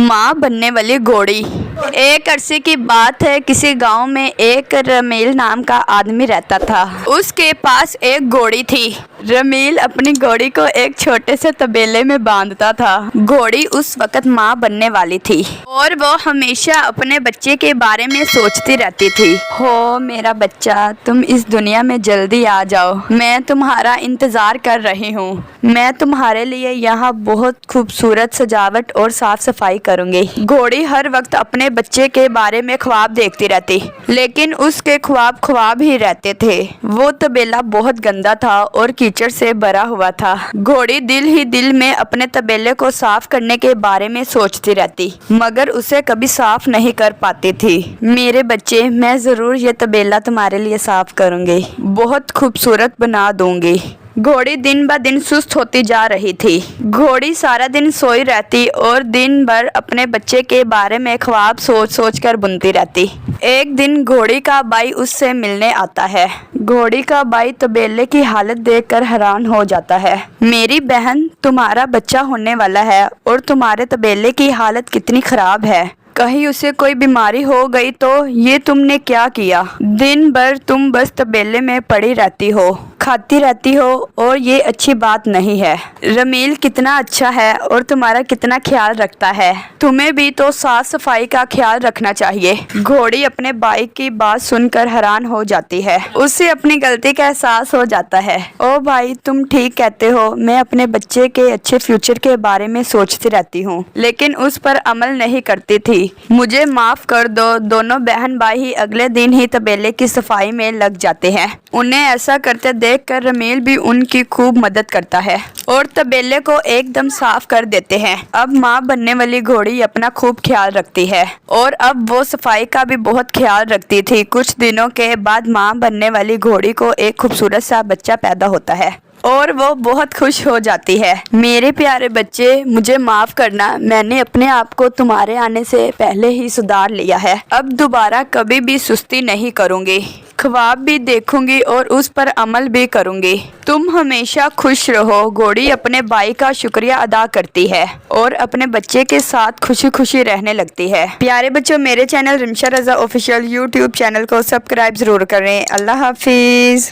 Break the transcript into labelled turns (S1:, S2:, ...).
S1: माँ बनने वाली घोड़ी। एक अरसे की बात है, किसी गांव में एक रमील नाम का आदमी रहता था। उसके पास एक घोड़ी थी। रमील अपनी घोड़ी को एक छोटे से तबेले में बांधता था। घोड़ी उस वक्त माँ बनने वाली थी और वो हमेशा अपने बच्चे के बारे में सोचती रहती थी। हो मेरा बच्चा, तुम इस दुनिया में जल्दी आ जाओ, मैं तुम्हारा इंतजार कर रही हूँ। मैं तुम्हारे लिए यहाँ बहुत खूबसूरत सजावट और साफ सफाई करूँगी। घोड़ी हर वक्त अपने बच्चे के बारे में ख्वाब देखती रहती, लेकिन उसके ख्वाब ही रहते थे। वो तबेला बहुत गंदा था और कीचड़ से भरा हुआ था। घोड़ी दिल ही दिल में अपने तबेले को साफ करने के बारे में सोचती रहती, मगर उसे कभी साफ नहीं कर पाती थी। मेरे बच्चे, मैं जरूर ये तबेला तुम्हारे लिए साफ करूँगी, बहुत खूबसूरत बना दूंगी। घोड़ी दिन ब दिन सुस्त होती जा रही थी। घोड़ी सारा दिन सोई रहती और दिन भर अपने बच्चे के बारे में ख्वाब सोच कर बुनती रहती। एक दिन घोड़ी का भाई उससे मिलने आता है। घोड़ी का भाई तबेले की हालत देखकर हैरान हो जाता है। मेरी बहन, तुम्हारा बच्चा होने वाला है और तुम्हारे तबेले की हालत कितनी खराब है। कहीं उसे कोई बीमारी हो गई तो ये तुमने क्या किया? दिन भर तुम बस तबेले में पड़ी रहती हो, खाती रहती हो और ये अच्छी बात नहीं है। रमील कितना अच्छा है और तुम्हारा कितना ख्याल रखता है। तुम्हें भी तो साफ सफाई का ख्याल रखना चाहिए। घोड़ी अपने भाई की बात सुनकर हैरान हो जाती है। उसे अपनी गलती का एहसास हो जाता है। ओ भाई, तुम ठीक कहते हो, मैं अपने बच्चे के अच्छे फ्यूचर के बारे में सोचती रहती हूँ, लेकिन उस पर अमल नहीं करती थी। मुझे माफ कर दो। दोनों बहन भाई ही अगले दिन ही तबेले की सफाई में लग जाते हैं। उन्हें ऐसा करते देखकर रमील भी उनकी खूब मदद करता है और तबेले को एकदम साफ कर देते हैं। अब माँ बनने वाली घोड़ी अपना खूब ख्याल रखती है और अब वो सफाई का भी बहुत ख्याल रखती थी। कुछ दिनों के बाद माँ बनने वाली घोड़ी को एक खूबसूरत सा बच्चा पैदा होता है और वो बहुत खुश हो जाती है। मेरे प्यारे बच्चे, मुझे माफ़ करना, मैंने अपने आप को तुम्हारे आने से पहले ही सुधार लिया है। अब दोबारा कभी भी सुस्ती नहीं करूँगी, ख्वाब भी देखूंगी और उस पर अमल भी करूंगी। तुम हमेशा खुश रहो। घोड़ी अपने भाई का शुक्रिया अदा करती है और अपने बच्चे के साथ खुशी खुशी रहने लगती है। प्यारे बच्चों, मेरे चैनल रिमशा रज़ा ऑफिशियल यूट्यूब चैनल को सब्सक्राइब ज़रूर करें। अल्लाह हाफिज़।